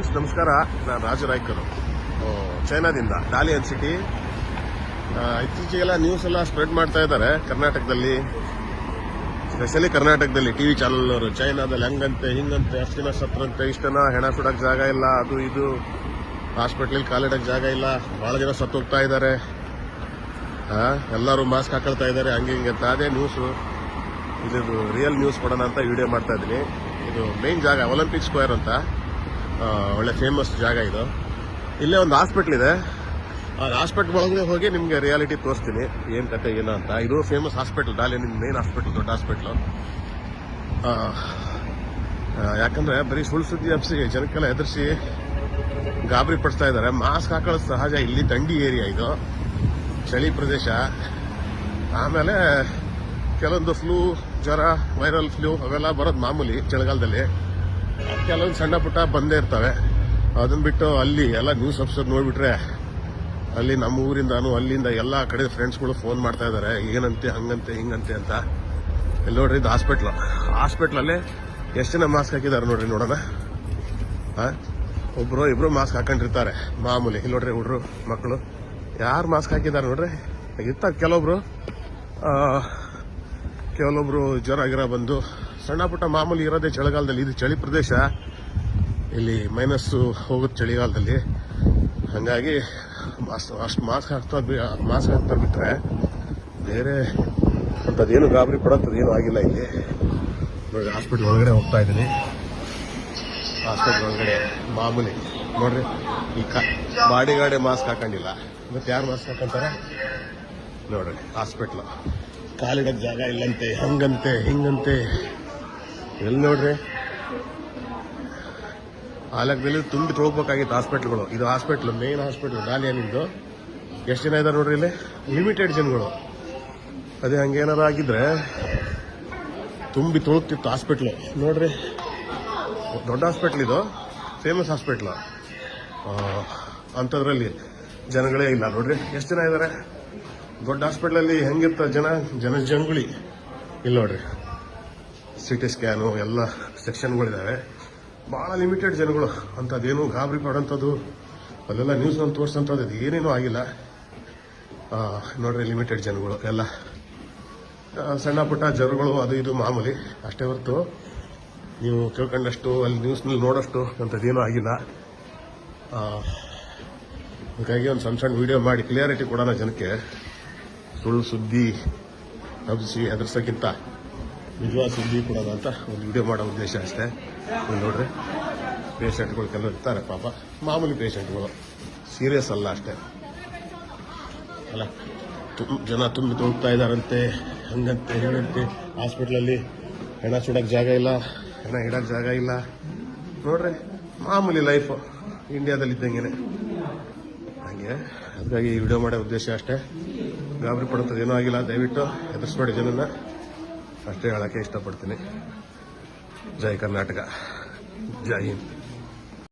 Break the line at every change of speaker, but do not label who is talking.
Friends ನಮಸ್ಕಾರ. ನಾನು Raju ರಾಯ್ಕರು, ಚೈನಾದಿಂದ, ಡಾಲಿಯನ್ city. ಇತ್ತೀಚೆಗೆಲ್ಲ news ಎಲ್ಲ ಸ್ಪ್ರೆಡ್ ಮಾಡ್ತಾ ಇದ್ದಾರೆ ಕರ್ನಾಟಕದಲ್ಲಿ, ಸ್ಪೆಷಲಿ ಕರ್ನಾಟಕದಲ್ಲಿ ಟಿವಿ ಚಾನಲ್ ಅವರು. ಚೈನಾದಲ್ಲಿ ಹಂಗಂತೆ ಹಿಂಗಂತೆ, ಅಷ್ಟು ದಿನ ಸತ್ರಂತೆ, ಇಷ್ಟನ ಹೆಣ ಸುಡಕ್ ಜಾಗ ಇಲ್ಲ, ಅದು ಇದು, ಹಾಸ್ಪಿಟ್ಲಿಗೆ ಕಾಲಿಡಕ್ ಜಾಗ ಇಲ್ಲ, ಬಹಳ ಜನ ಸತ್ತೋಗ್ತಾ ಇದ್ದಾರೆ, ಎಲ್ಲರೂ ಮಾಸ್ಕ್ ಹಾಕೊಳ್ತಾ ಇದ್ದಾರೆ, ಹಂಗೆ ಹಿಂಗೆ ಅಂತ. ಅದೇ ನ್ಯೂಸು. ಇದು ರಿಯಲ್ ನ್ಯೂಸ್ ಕೊಡೋಣ ಅಂತ ವಿಡಿಯೋ ಮಾಡ್ತಾ ಇದ್ದೀನಿ. ಇದು ಮೇನ್ ಜಾಗ ಒಲಿಂಪಿಕ್ ಸ್ಕ್ವೇರ್ ಅಂತ, ಒಳ್ಳೆ ಫೇಮಸ್ ಜಾಗ ಇದು. ಇಲ್ಲೇ ಒಂದು ಹಾಸ್ಪಿಟ್ಲ್ ಇದೆ. ಆ ಹಾಸ್ಪಿಟ್ಲ್ ಒಳಗಡೆ ಹೋಗಿ ನಿಮಗೆ ರಿಯಾಲಿಟಿ ತೋರಿಸ್ತೀನಿ, ಏನ್ ಕತೆ ಏನೋ ಅಂತ. ಇದು ಫೇಮಸ್ ಹಾಸ್ಪಿಟಲ್, ಡಾಲಿಯನ್ ಮೇನ್ ಹಾಸ್ಪಿಟಲ್, ದೊಡ್ಡ ಹಾಸ್ಪಿಟ್ಲು. ಯಾಕಂದ್ರೆ ಬರೀ ಸುಳ್ಳು ಸುದ್ದಿ ಹಬ್ಸಿ ಜನಕ್ಕೆಲ್ಲ ಎದುರಿಸಿ ಗಾಬರಿ ಪಡಿಸ್ತಾ ಇದ್ದಾರೆ. ಮಾಸ್ಕ್ ಹಾಕೊಳ್ಳೋದು ಸಹಜ, ಇಲ್ಲಿ ಥಂಡಿ ಏರಿಯಾ, ಇದು ಚಳಿ ಪ್ರದೇಶ. ಆಮೇಲೆ ಕೆಲವೊಂದು ಫ್ಲೂ, ಜ್ವರ, ವೈರಲ್ ಫ್ಲೂ ಅವೆಲ್ಲ ಬರೋದು ಮಾಮೂಲಿ ಚಳಿಗಾಲದಲ್ಲಿ. ಕೆಲವೊಂದು ಸಣ್ಣ ಪುಟ್ಟ ಬಂದೇ ಇರ್ತವೆ. ಅದನ್ನ ಬಿಟ್ಟು ಅಲ್ಲಿ ಎಲ್ಲ ನ್ಯೂಸ್ ಅಪ್ಸರ್ ನೋಡ್ಬಿಟ್ರೆ, ಅಲ್ಲಿ ನಮ್ಮ ಊರಿಂದಾನು ಅಲ್ಲಿಂದ ಎಲ್ಲ ಕಡೆ ಫ್ರೆಂಡ್ಸ್ಗಳು ಫೋನ್ ಮಾಡ್ತಾ ಇದ್ದಾರೆ, ಏನಂತೆ ಹಂಗಂತೆ ಹಿಂಗಂತೆ ಅಂತ. ಇಲ್ಲಿ ನೋಡ್ರಿ, ಇದು ಹಾಸ್ಪಿಟ್ಲಲ್ಲಿ ಎಷ್ಟು ಜನ ಮಾಸ್ಕ್ ಹಾಕಿದ್ದಾರೆ ನೋಡ್ರಿ, ನೋಡೋಣ. ಒಬ್ರು ಇಬ್ರು ಮಾಸ್ಕ್ ಹಾಕೊಂಡಿರ್ತಾರೆ ಮಾಮೂಲಿ. ಇಲ್ಲಿ ನೋಡ್ರಿ, ಹುಡ್ರು ಮಕ್ಕಳು ಯಾರು ಮಾಸ್ಕ್ ಹಾಕಿದ್ದಾರೆ ನೋಡ್ರಿ. ಇರ್ತಾರೆ ಕೆಲವೊಬ್ರು ಜ್ವರ ಗಿರ ಬಂದು, ಸಣ್ಣ ಪುಟ್ಟ ಮಾಮೂಲಿ ಇರೋದೇ ಚಳಿಗಾಲದಲ್ಲಿ. ಇದು ಚಳಿ ಪ್ರದೇಶ, ಇಲ್ಲಿ ಮೈನಸ್ ಹೋಗುತ್ತೆ ಚಳಿಗಾಲದಲ್ಲಿ. ಹಂಗಾಗಿ ಅಷ್ಟು ಮಾಸ್ಕ್ ಹಾಕ್ತಾ ಬಿಟ್ರೆ ಬೇರೆ ಅಂಥದ್ದೇನು ಗಾಬರಿ ಪಡೋಂಥದ್ದು ಏನೂ ಆಗಿಲ್ಲ ಇಲ್ಲಿ. ನೋಡಿ, ಹಾಸ್ಪಿಟ್ಲ್ ಒಳಗಡೆ ಹೋಗ್ತಾ ಇದ್ದೀನಿ. ಹಾಸ್ಪಿಟ್ಲ್ ಒಳಗಡೆ ಮಾಮೂಲಿ ನೋಡ್ರಿ, ಈ ಬಾಡಿಗಾರ್ಡೆ ಮಾಸ್ಕ್ ಹಾಕೊಂಡಿಲ್ಲ, ಮತ್ತೆ ಯಾರು ಮಾಸ್ಕ್ ಹಾಕೊಂತಾರೆ ನೋಡ್ರಿ. ಹಾಸ್ಪಿಟ್ಲು ಕಾಲಿಡಕ್ ಜಾಗ ಇಲ್ಲಂತೆ, ಹಂಗಂತೆ ಹಿಂಗಂತೆ. ಎಲ್ಲಿ ನೋಡ್ರಿ, ಆ ಲೆಕ್ಕದಲ್ಲಿ ತುಂಬಿ ತೊಳ್ಬೇಕಾಗಿತ್ತು ಹಾಸ್ಪಿಟ್ಲ್ಗಳು. ಇದು ಹಾಸ್ಪಿಟ್ಲ್, ಮೇನ್ ಹಾಸ್ಪಿಟ್ಲ್ ಡಾಲಿಯನ್ನಿಂದು. ಎಷ್ಟು ಜನ ಇದ್ದಾರೆ ನೋಡ್ರಿ ಇಲ್ಲಿ, ಲಿಮಿಟೆಡ್ ಜನಗಳು. ಅದೇ ಹಂಗೇನಾರ ಆಗಿದ್ರೆ ತುಂಬಿ ತೊಳಗ್ತಿತ್ತು ಹಾಸ್ಪಿಟ್ಲು. ನೋಡ್ರಿ, ದೊಡ್ಡ ಹಾಸ್ಪಿಟ್ಲ್ ಇದು, ಫೇಮಸ್ ಹಾಸ್ಪಿಟ್ಲು. ಅಂಥದ್ರಲ್ಲಿ ಜನಗಳೇ ಇಲ್ಲ ನೋಡ್ರಿ, ಎಷ್ಟು ಜನ ಇದ್ದಾರೆ. ದೊಡ್ಡ ಹಾಸ್ಪಿಟ್ಲಲ್ಲಿ ಹೆಂಗಿರ್ತ ಜನಜಂಗುಳಿ. ಇಲ್ಲಿ ನೋಡ್ರಿ, ಸಿಟಿ ಸ್ಕ್ಯಾನು ಎಲ್ಲ ಸೆಕ್ಷನ್ಗಳಿದ್ದಾವೆ, ಭಾಳ ಲಿಮಿಟೆಡ್ ಜನಗಳು. ಅಂಥದ್ದೇನು ಗಾಬರಿ ಪಡೋಂಥದ್ದು, ಅಲ್ಲೆಲ್ಲ ನ್ಯೂಸ್ ಒಂದು ತೋರಿಸೋಂಥದ್ದು ಏನೇನೂ ಆಗಿಲ್ಲ. ನೋಡ್ರಿ, ಲಿಮಿಟೆಡ್ ಜನಗಳು ಎಲ್ಲ, ಸಣ್ಣ ಪುಟ್ಟ ಜ್ವರಗಳು ಅದು ಇದು ಮಾಮೂಲಿ ಅಷ್ಟೇ ಹೊರತು ನೀವು ತಿಳ್ಕೊಂಡಷ್ಟು, ಅಲ್ಲಿ ನ್ಯೂಸ್ನಲ್ಲಿ ನೋಡೋಷ್ಟು ಅಂಥದ್ದೇನೂ ಆಗಿಲ್ಲ. ಹಾಗಾಗಿ ಒಂದು ಸಣ್ಣ ವಿಡಿಯೋ ಮಾಡಿ ಕ್ಲಿಯಾರಿಟಿ ಕೊಡೋಣ ಜನಕ್ಕೆ. ಸುಳ್ಳು ಸುದ್ದಿ ಹಬ್ಬಿಸಿ ಹೆದರ್ಸೋಕ್ಕಿಂತ ನಿಜವಾದ ಸುದ್ದಿ ಕೊಡೋಣ ಅಂತ ಒಂದು ವಿಡಿಯೋ ಮಾಡೋ ಉದ್ದೇಶ ಅಷ್ಟೇ. ನೀವು ನೋಡ್ರಿ, ಪೇಷಂಟ್ಗಳು ಕೆಲವು ಇರ್ತಾರೆ ಪಾಪ, ಮಾಮೂಲಿ ಪೇಷಂಟ್ಗಳು, ಸೀರಿಯಸ್ ಅಲ್ಲ ಅಷ್ಟೇ ಅಲ್ಲ. ಜನ ತುಂಬಿ ತೊಳ್ತಾ ಇದ್ದಾರಂತೆ, ಹಂಗಂತೆ ಹಿಂಗಂತೆ. ಹಾಸ್ಪಿಟ್ಲಲ್ಲಿ ಹೆಣ ಸುಡಕ್ಕೆ ಜಾಗ ಇಲ್ಲ, ಹೆಣ ಇಡಕ್ಕೆ ಜಾಗ ಇಲ್ಲ. ನೋಡ್ರಿ, ಮಾಮೂಲಿ ಲೈಫು ಇಂಡಿಯಾದಲ್ಲಿ ಇದ್ದಂಗೆ ಹಾಗೆ. ಹಾಗಾಗಿ ಈ ವಿಡಿಯೋ ಮಾಡೋ ಉದ್ದೇಶ ಅಷ್ಟೇ. ಗಾಬರಿ ಪಡುವಂಥದ್ದು ಏನೂ ಆಗಿಲ್ಲ. ದಯವಿಟ್ಟು ಹೆದರ್ಸ್ಬೇಡಿ ಜನನ್ನ, ಅಷ್ಟೇ ಹೇಳೋಕ್ಕೆ ಇಷ್ಟಪಡ್ತೀನಿ. ಜೈ ಕರ್ನಾಟಕ, ಜೈ ಹಿಂದ್.